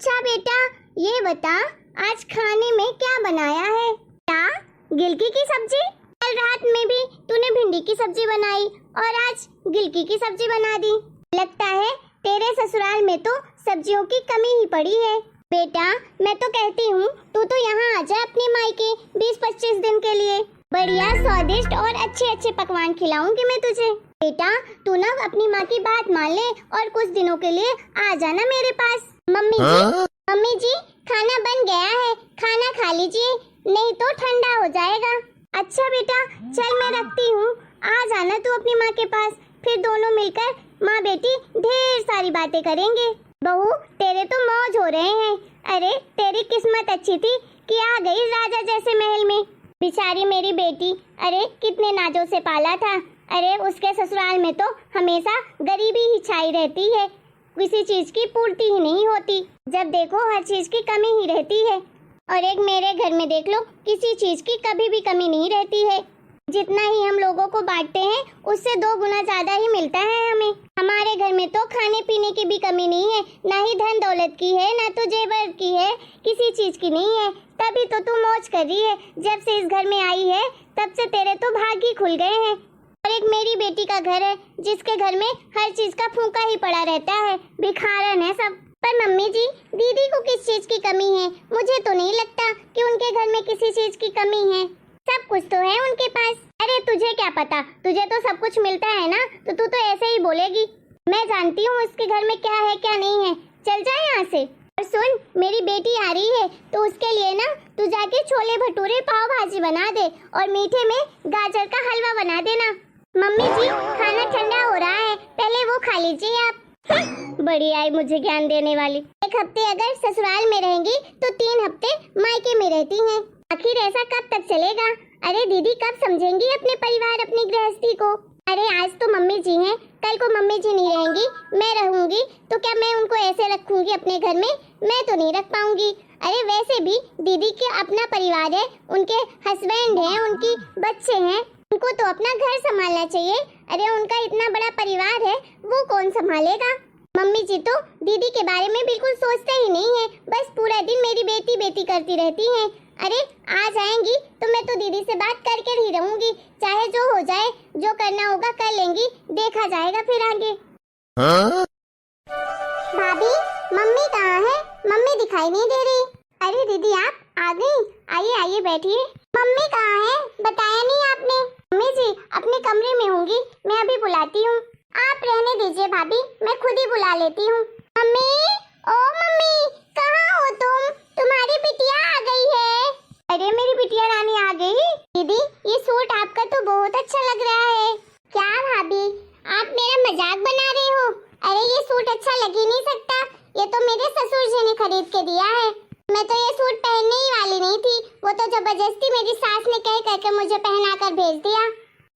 अच्छा बेटा, ये बता आज खाने में क्या बनाया है? क्या गिलकी की सब्जी? कल रात में भी तूने भिंडी की सब्जी बनाई और आज गिलकी की सब्जी बना दी। लगता है तेरे ससुराल में तो सब्जियों की कमी ही पड़ी है। बेटा मैं तो कहती हूँ तू तो यहाँ आ जा अपनी मायके 20-25 दिन के लिए। बढ़िया स्वादिष्ट और अच्छे अच्छे पकवान खिलाऊंगी मैं तुझे। बेटा तू ना अपनी माँ की बात मान ले और कुछ दिनों के लिए आ जाना मेरे पास। मम्मी जी खाना बन गया है, खाना खा लीजिए नहीं तो ठंडा हो जाएगा। अच्छा बेटा चल मैं रखती हूँ, आ जाना तू अपनी माँ के पास, फिर दोनों मिलकर माँ बेटी ढेर सारी बातें करेंगे। बहू तेरे तो मौज हो रहे हैं। अरे तेरी किस्मत अच्छी थी कि आ गई राजा जैसे महल में। बेचारी मेरी बेटी, अरे कितने नाजों से पाला था। अरे उसके ससुराल में तो हमेशा गरीबी ही छाई रहती है, किसी चीज की पूर्ति ही नहीं होती। जब देखो हर चीज की कमी ही रहती है। और एक मेरे घर में देख लो, किसी चीज की कभी भी कमी नहीं रहती है। जितना ही हम लोगों को बांटते हैं उससे 2 गुना ज्यादा ही मिलता है हमें। हमारे घर में तो खाने पीने की भी कमी नहीं है, ना ही धन दौलत की है, ना तो जेवर की है, किसी चीज की नहीं है। तभी तो तू मौज कर रही है। जब से इस घर में आई है तब से तेरे तो भाग ही खुल गए हैं। और एक मेरी बेटी का घर है जिसके घर में हर चीज का फूंका ही पड़ा रहता है, भिखारन है सब। पर मम्मी जी दीदी को किस चीज की कमी है? मुझे तो नहीं लगता कि उनके घर में किसी चीज की कमी है, सब कुछ तो है उनके पास। अरे तुझे क्या पता, तुझे तो सब कुछ मिलता है ना, तो तू तो ऐसे ही बोलेगी। मैं जानती हूँ उसके घर में क्या है क्या नहीं है। चल जा यहाँ से। और सुन मेरी बेटी आ रही है तो उसके लिए ना तू जाके छोले भटूरे पाव भाजी बना दे और मीठे में गाजर का हलवा बना देना। मम्मी जी खाना ठंडा हो रहा है, पहले वो खा लीजिए आप। बड़ी आई मुझे ज्ञान देने वाली। 1 हफ्ते अगर ससुराल में रहेंगी तो 3 हफ्ते मायके में रहती हैं। आखिर ऐसा कब तक चलेगा? अरे दीदी कब समझेंगी अपने परिवार अपनी गृहस्थी को? अरे आज तो मम्मी जी हैं, कल को मम्मी जी नहीं रहेंगी, मैं रहूंगी, तो क्या मैं उनको ऐसे रखूंगी अपने घर में? मैं तो नहीं रख पाऊंगी। अरे वैसे भी दीदी के अपना परिवार है, उनके हस्बैंड हैं, उनकी बच्चे हैं, उनको तो अपना घर संभालना चाहिए। अरे उनका इतना बड़ा परिवार है, वो कौन संभालेगा? मम्मी जी तो दीदी के बारे में बिल्कुल सोचते ही नहीं है, बस पूरा दिन मेरी बेटी बेटी करती रहती हैं। अरे आ जाएंगी तो मैं तो दीदी से बात करके ही रहूंगी, चाहे जो हो जाए, जो करना होगा कर लेंगी, देखा जाएगा फिर आगे। भाभी मम्मी कहाँ है? मम्मी दिखाई नहीं दे रही। अरे दीदी आप आ गई, आइए आइए बैठिए। मम्मी कहाँ है? बताया नहीं आपने। मम्मी जी अपने कमरे में होंगी, मैं अभी बुलाती हूँ। आप रहने दीजिए भाभी, मैं खुद ही बुला लेती हूँ। मम्मी, ओ मम्मी कहाँ हो तुम? तुम्हारी बिटिया आ गई है। अरे मेरी बिटिया रानी आ गई। दीदी ये सूट आपका तो बहुत अच्छा लग रहा है। क्या भाभी आप मेरा मजाक बना रहे हो? अरे ये सूट अच्छा लग ही नहीं सकता, ये तो मेरे ससुर जी ने खरीद के दिया है। मैं तो ये सूट पहनने ही वाली नहीं थी, वो तो जबरदस्ती मेरी सास ने कह करके मुझे पहना कर भेज दिया।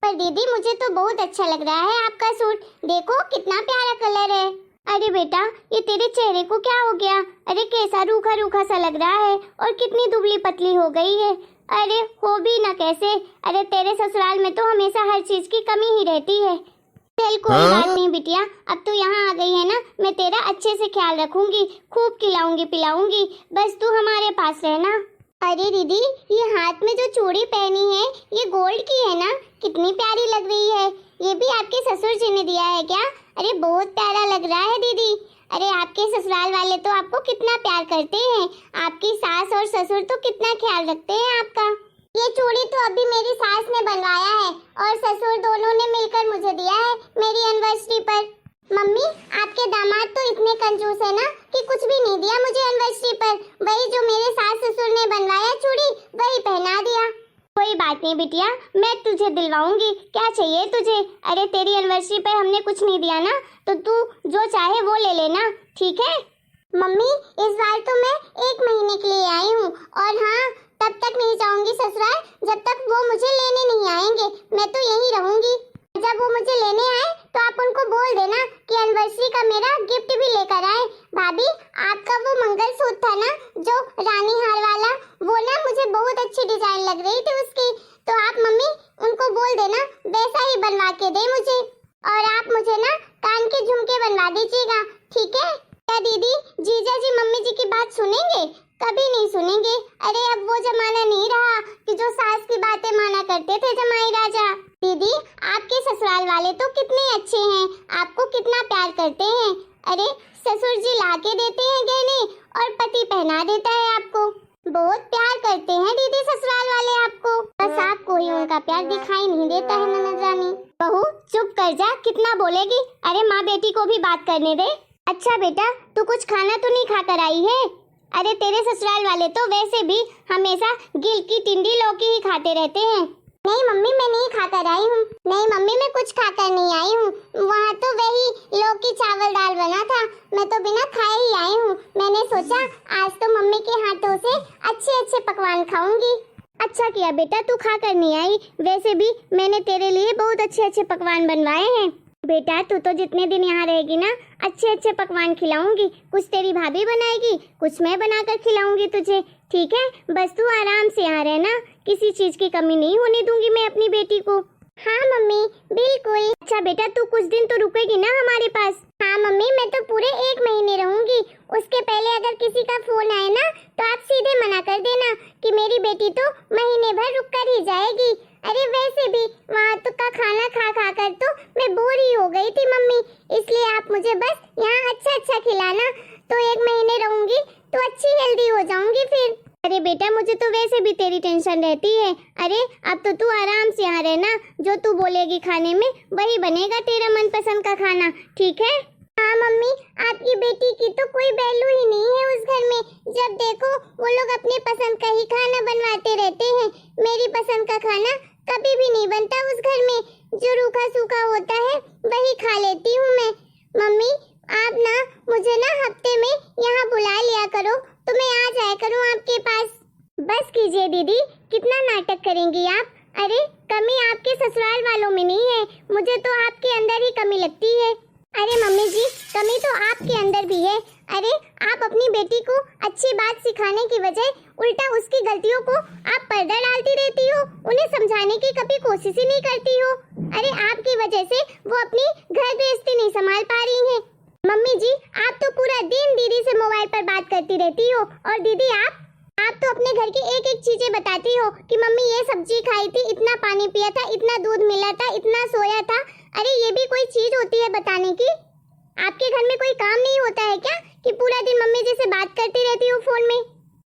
पर दीदी मुझे तो बहुत अच्छा लग रहा है आपका सूट, देखो कितना प्यारा कलर है। अरे बेटा ये तेरे चेहरे को क्या हो गया? अरे कैसा रूखा रूखा सा लग रहा है और कितनी दुबली पतली हो गई है। अरे हो भी ना कैसे, अरे तेरे ससुराल में तो हमेशा हर चीज की कमी ही रहती है। चल कोई बात नहीं बिटिया, अब तू यहाँ आ गई है ना, मैं तेरा अच्छे से ख्याल रखूंगी, खूब खिलाऊंगी पिलाऊंगी, बस तू हमारे पास रहना। अरे दीदी ये हाथ में जो चूड़ी पहनी है ये गोल्ड की है ना, कितनी प्यारी लग रही है। ये भी आपके ससुर जी ने दिया है क्या? अरे बहुत प्यारा लग रहा है दीदी। अरे आपके ससुराल वाले तो आपको कितना प्यार करते हैं, आपकी सास और ससुर तो कितना ख्याल रखते हैं आपका। ये चूड़ी तो अभी मेरी सास ने बनवाया है और ससुर दोनों ने मिलकर मुझे दिया है मेरी एनिवर्सरी पर। मम्मी आपके दामाद तो इतने कंजूस है ना कि कुछ भी नहीं दिया मुझे एनिवर्सरी पर, वही जो मेरे सास ससुर ने बनवाया चूड़ी वही पहना दिया। कोई बात नहीं बिटिया, मैं तुझे दिलवाऊंगी, क्या चाहिए तुझे? अरे तेरी एनिवर्सरी पर हमने कुछ नहीं दिया ना, तो तू जो चाहे वो ले लेना, ठीक है? मम्मी इस बार तो मैं 1 महीने के लिए आई हूँ और हाँ तब तक नहीं जाऊंगी ससुराल जब तक वो मुझे लेने नहीं आएंगे, मैं तो यहीं रहूंगी। जब वो मुझे लेने आए तो आप उनको बोल देना कि एनिवर्सरी का मेरा गिफ्ट भी लेकर आए। भाभी आपका वो मंगलसूत्र था ना जो रानी हार वाला, वो ना मुझे बहुत अच्छी डिजाइन लग रही थी उसकी, तो आप मम्मी उनको बोल देना वैसा ही बनवा के दे मुझे। और आप मुझे ना कान के झुमके बनवा दीजिएगा, ठीक है? क्या दीदी जीजा जी मम्मी जी की बात सुनेंगे। अरे अब वो जमाना नहीं रहा कि जो सास की बातें माना करते थे जमाई राजा। दीदी आपके ससुराल वाले तो कितने अच्छे हैं, आपको कितना प्यार करते हैं। अरे ससुर जी ला के देते हैं गहने और पति पहना देता है आपको। बहुत प्यार करते हैं दीदी ससुराल वाले आपको, बस आपको ही उनका प्यार दिखाई नहीं देता है ननद रानी। बहू चुप कर जा, कितना बोलेगी। अरे माँ बेटी को भी बात करने दे। अच्छा बेटा तू कुछ खाना तो नहीं खा कर आई है? अरे तेरे ससुराल वाले तो वैसे भी हमेशा गिल की टिंडी लौकी ही खाते रहते हैं। नहीं मम्मी मैं नहीं खाकर आई हूँ। नहीं मम्मी मैं कुछ खाकर नहीं आई हूँ, वहाँ तो वही लौकी चावल दाल बना था, मैं तो बिना खाए ही आई हूँ। मैंने सोचा आज तो मम्मी के हाथों से अच्छे अच्छे पकवान खाऊंगी। अच्छा किया बेटा तू खाकर नहीं आई, वैसे भी मैंने तेरे लिए बहुत अच्छे अच्छे पकवान बनवाए हैं। बेटा तू तो जितने दिन यहाँ रहेगी ना अच्छे अच्छे पकवान खिलाऊंगी, कुछ तेरी भाभी बनाएगी, कुछ मैं बनाकर खिलाऊंगी तुझे, ठीक है? बस तू आराम से यहाँ रहना, किसी चीज की कमी नहीं होने दूंगी मैं अपनी बेटी को। हाँ मम्मी बिल्कुल। अच्छा बेटा तू कुछ दिन तो रुकेगी ना हमारे पास? हाँ मम्मी मैं तो पूरे 1 महीने रहूंगी। उसके पहले अगर किसी का फोन आए ना तो आप सीधे मना कर देना कि मेरी बेटी तो महीने भर रुक कर ही जाएगी। अरे वैसे भी वहाँ तो का खाना खा खा कर तो मैं बोर ही हो गई थी मम्मी, इसलिए आप मुझे बस यहाँ अच्छा अच्छा खिलाना, तो 1 महीने रहूंगी तो अच्छी हेल्दी हो जाऊंगी फिर। अरे बेटा मुझे तो वैसे भी तेरी टेंशन रहती है। अरे अब तो तू आराम से यहाँ रहना, जो तू बोलेगी खाने में वही बनेगा तेरा मनपसंद का खाना, ठीक है? हाँ मम्मी आपकी बेटी की तो कोई वैल्यू ही नहीं है उस घर में, जब देखो वो लोग अपने पसंद का ही खाना बनवाते रहते हैं। मेरी पसंद का खाना कभी भी नहीं बनता उस घर में, जो रूखा सूखा होता है वही खा लेती हूँ मैं। मम्मी आप ना मुझे ना हफ्ते में यहाँ बुला लिया करो तो मैं आ जाया करूँ आपके पास। बस कीजिए दीदी, कितना नाटक करेंगी आप। अरे कमी आपके ससुराल वालों में नहीं है, मुझे तो आपके अंदर ही कमी लगती है। अरे मम्मी जी कमी तो आपके अंदर भी है। अरे आप अपनी बेटी को अच्छी बात सिखाने की बजाय उल्टा उसकी गलतियों को आप पर्दा डालती रहती हो, उन्हें समझाने की कभी कोशिश ही नहीं करती हो। अरे आपकी वजह से वो अपनी घर गृहस्थी नहीं संभाल पा रही हैं। मम्मी जी आप तो पूरा दिन दीदी से मोबाइल पर बात करती रहती हो, और दीदी आप तो अपने घर की एक एक चीजें बताती हो कि मम्मी ये सब्जी खाई थी, इतना पानी पिया था, इतना दूध मिला था, इतना सोया था। अरे ये भी कोई चीज होती है बताने की? आपके घर में कोई काम नहीं होता है क्या कि पूरा दिन मम्मी जी से बात करती रहती हो फोन में?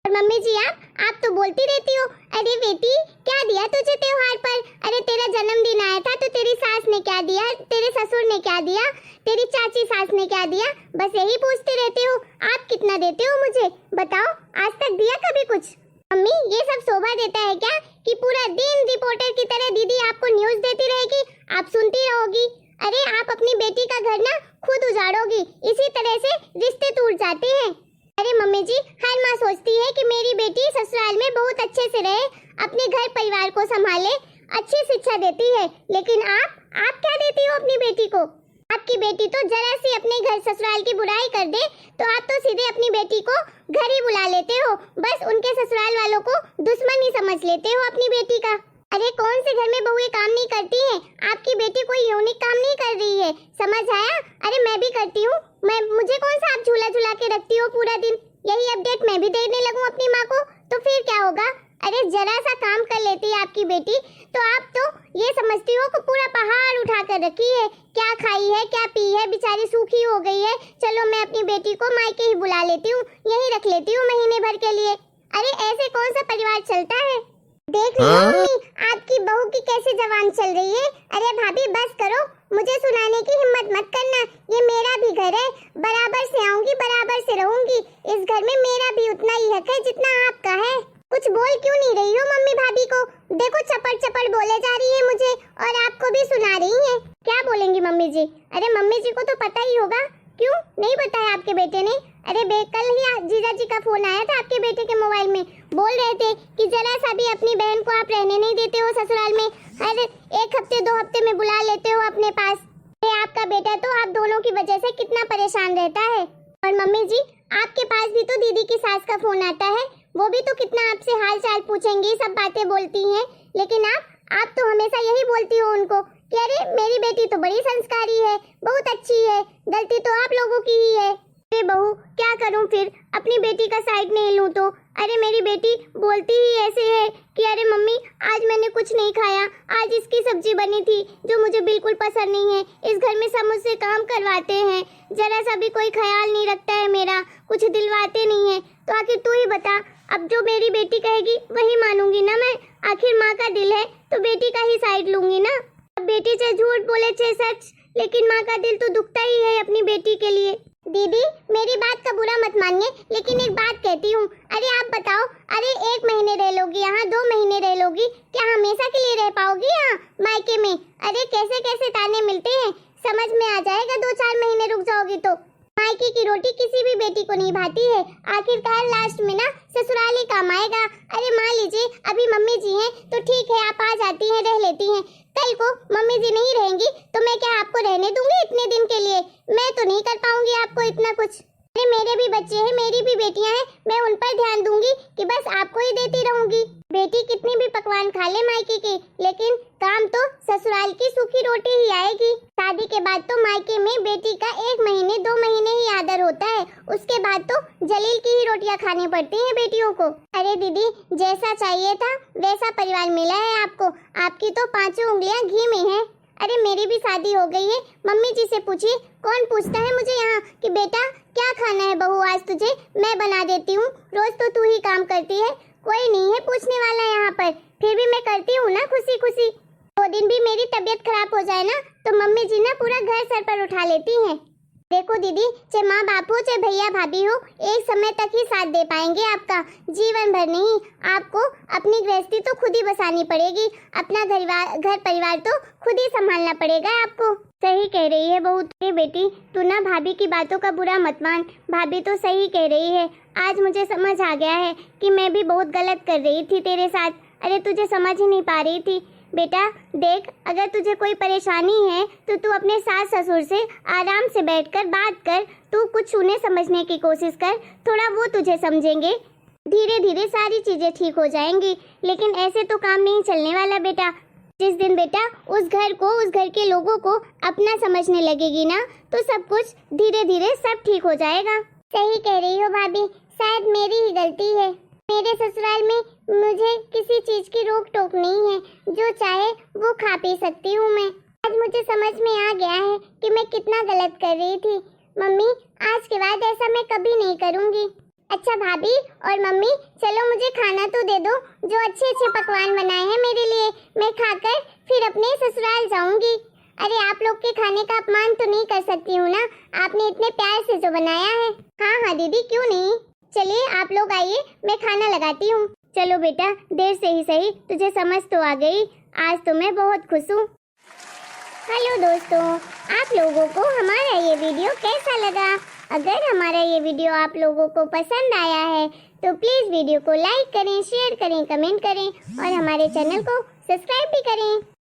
और मम्मी जी आप तो बोलती रहती हो, अरे बेटी क्या दिया तुझे त्योहार पर? अरे तेरा जन्मदिन आया था तो तेरी सास ने क्या दिया, तेरे ससुर ने क्या दिया, तेरी चाची सास ने क्या दिया, बस यही पूछते रहते हो। आप कितना देते हो मुझे बताओ, आज तक दिया कभी कुछ? मम्मी ये सब शोभा देता है क्या कि पूरा दिन रिपोर्टर की तरह दीदी आपको न्यूज़ देती रहेगी, आप सुनती रहोगी? अरे आप अपनी बेटी का घर ना खुद उजाड़ोगी, इसी तरह से रिश्ते टूट जाते हैं। अरे मम्मी जी हर माँ सोचती है कि मेरी बेटी ससुराल में बहुत अच्छे से रहे, अपने घर परिवार को संभाले, अच्छी शिक्षा देती है, लेकिन आप क्या देती हो अपनी बेटी को? आपकी बेटी तो जरा सी अपने घर ससुराल की बुराई कर दे तो आप तो सीधे अपनी बेटी को घर ही बुला लेते हो, बस उनके ससुराल वालों को दुश्मन ही समझ लेते हो अपनी बेटी का। अरे कौन से घर में बहुएं काम नहीं करती हैं? आपकी बेटी कोई यूनिक काम नहीं कर रही है, समझ आया? अरे मैं भी करती हूँ, मुझे कौन सा आप झूला झूला के रखती हो पूरा दिन? यही अपडेट मैं भी देने लगूं अपनी माँ को तो फिर क्या होगा? अरे जरा सा काम कर लेती है आपकी बेटी तो आप तो ये समझती हो कि पूरा पहाड़ उठा कर रखी है, क्या खाई है क्या पी है, बेचारी सूखी हो गई है, चलो मैं अपनी बेटी को मायके ही बुला लेती हूँ, यही रख लेती हूँ महीने भर के लिए। अरे ऐसे कौन सा परिवार चलता है? देख लो मम्मी आपकी बहू की कैसे जवान चल रही है। अरे भाभी बस करो, मुझे सुनाने की हिम्मत मत करना, ये मेरा भी घर है, बराबर से आऊंगी बराबर से रहूंगी, इस घर में मेरा भी उतना ही हक है जितना आपका है। कुछ बोल क्यों नहीं रही हो मम्मी भाभी को? देखो चपड़ चपड़ बोले जा रही है मुझे और आपको भी सुना रही है। क्या बोलेंगी मम्मी जी? अरे मम्मी जी को तो पता ही होगा, क्यों नहीं बताया आपके बेटे ने? अरे कल ही जीजा जी का फोन आया था आपके बेटे के मोबाइल में, बोल रहे थे कि जरा सा भी अपनी बहन को आप रहने नहीं देते हो ससुराल में, अरे 1 हफ्ते 2 हफ्ते में बुला लेते हो अपने पास। अरे आपका बेटा तो आप दोनों की वजह से कितना परेशान रहता है। और मम्मी जी आपके पास भी तो दीदी की सास का फोन आता है, वो भी तो कितना आपसे हाल चाल पूछेंगी, सब बातें बोलती हैं, लेकिन आप तो हमेशा यही बोलती हो उनको कि अरे मेरी बेटी तो बड़ी संस्कारी है, बहुत अच्छी है, गलती तो आप लोगों की ही है। अरे बहू क्या करूं फिर, अपनी बेटी का साइड नहीं लूं तो। अरे मेरी बेटी बोलती ही ऐसे है कि अरे मम्मी आज मैंने कुछ नहीं खाया, आज इसकी सब्जी बनी थी जो मुझे बिल्कुल पसंद नहीं है। इस घर में सब मुझसे काम करवाते हैं, जरा सा भी कोई ख्याल नहीं रखता है मेरा, कुछ दिलवाते नहीं है। तो आखिर तू ही बता, अब जो मेरी बेटी कहेगी वही मानूंगी ना मैं। आखिर माँ का दिल है तो बेटी का ही साइड लूंगी ना। अब बेटी चाहे झूठ बोले चाहे सच, लेकिन माँ का दिल तो दुखता ही है अपनी बेटी के लिए। दीदी मेरी बात का बुरा मत मानिए, लेकिन एक बात कहती हूँ। अरे आप बताओ, अरे 1 महीने रह लोगी यहाँ, 2 महीने रह लोगी, क्या हमेशा के लिए रह पाओगी यहाँ मायके में? अरे कैसे कैसे ताने मिलते हैं, समझ में आ जाएगा 2-4 महीने रुक जाओगी तो। मायके की रोटी किसी भी बेटी को नहीं भाती है, आखिरकार लास्ट में ना ससुराल ही काम आएगा। अरे मान लीजिए अभी मम्मी जी हैं तो ठीक है, आप आ जाती हैं, रह लेती हैं। कल को मम्मी जी नहीं रहेंगी तो मैं क्या आपको रहने दूंगी इतने दिन के लिए? मैं तो नहीं कर पाऊंगी आपको इतना कुछ। अरे मेरे भी बच्चे हैं, मेरी भी बेटियां हैं, मैं उन पर ध्यान दूंगी कि बस आपको ही देती रहूंगी। बेटी कितनी भी पकवान खा ले मायके के, लेकिन काम तो ससुराल की सूखी रोटी ही आएगी। शादी के बाद तो मायके में बेटी का 1 महीने 2 महीने ही आदर होता है, उसके बाद तो जलील की ही रोटियां खानी पड़ती हैं बेटियों को। अरे दीदी जैसा चाहिए था वैसा परिवार मिला है आपको, आपकी तो 5 उंगलियां घी में है। अरे मेरी भी शादी हो गई है, मम्मी जी से पूछिए, कौन पूछता है मुझे यहाँ कि बेटा क्या खाना है बहू आज तुझे, मैं बना देती हूँ, रोज तो तू ही काम करती है, कोई नहीं है पूछने वाला यहाँ पर। फिर भी मैं करती हूँ ना खुशी खुशी। 2 दिन भी मेरी तबीयत खराब हो जाए ना तो मम्मी जी ना पूरा घर सर पर उठा लेती हैं। देखो दीदी, चाहे माँ बाप हो चाहे भैया भाभी हो, एक समय तक ही साथ दे पाएंगे आपका, जीवन भर नहीं। आपको अपनी गृहस्थी तो खुद ही बसानी पड़ेगी, अपना घर परिवार तो खुद ही संभालना पड़ेगा आपको। सही कह रही है बहू तेरी बेटी, तू ना भाभी की बातों का बुरा मत मान, भाभी तो सही कह रही है। आज मुझे समझ आ गया है कि मैं भी बहुत गलत कर रही थी तेरे साथ। अरे तुझे समझ ही नहीं पा रही थी। बेटा देख, अगर तुझे कोई परेशानी है तो तू अपने सास ससुर से आराम से बैठकर बात कर, तू कुछ उन्हें समझने की कोशिश कर, थोड़ा वो तुझे समझेंगे, धीरे धीरे सारी चीजें ठीक हो जाएंगी। लेकिन ऐसे तो काम नहीं चलने वाला बेटा। जिस दिन बेटा उस घर के लोगों को अपना समझने लगेगी ना तो सब कुछ धीरे धीरे सब ठीक हो जाएगा। सही कह रही हो भाभी, शायद मेरी ही गलती है। मेरे ससुराल में मुझे किसी चीज की रोक टोक नहीं है, जो चाहे वो खा पी सकती हूँ मैं। आज मुझे समझ में आ गया है कि मैं कितना गलत कर रही थी। मम्मी आज के बाद ऐसा मैं कभी नहीं करूँगी। अच्छा भाभी और मम्मी, चलो मुझे खाना तो दे दो, जो अच्छे अच्छे पकवान बनाए हैं मेरे लिए, मैं खाकर फिर अपने ससुराल जाऊंगी। अरे आप लोग के खाने का अपमान तो नहीं कर सकती हूँ ना, आपने इतने प्यार से जो बनाया है। हाँ हाँ दीदी क्यों नहीं, चलिए आप लोग आइए, मैं खाना लगाती हूँ। चलो बेटा, देर से ही सही तुझे समझ तो आ गई, आज तो मैं बहुत खुश हूँ। हेलो दोस्तों, आप लोगों को हमारा ये वीडियो कैसा लगा? अगर हमारा ये वीडियो आप लोगों को पसंद आया है तो प्लीज़ वीडियो को लाइक करें, शेयर करें, कमेंट करें और हमारे चैनल को सब्सक्राइब भी करें।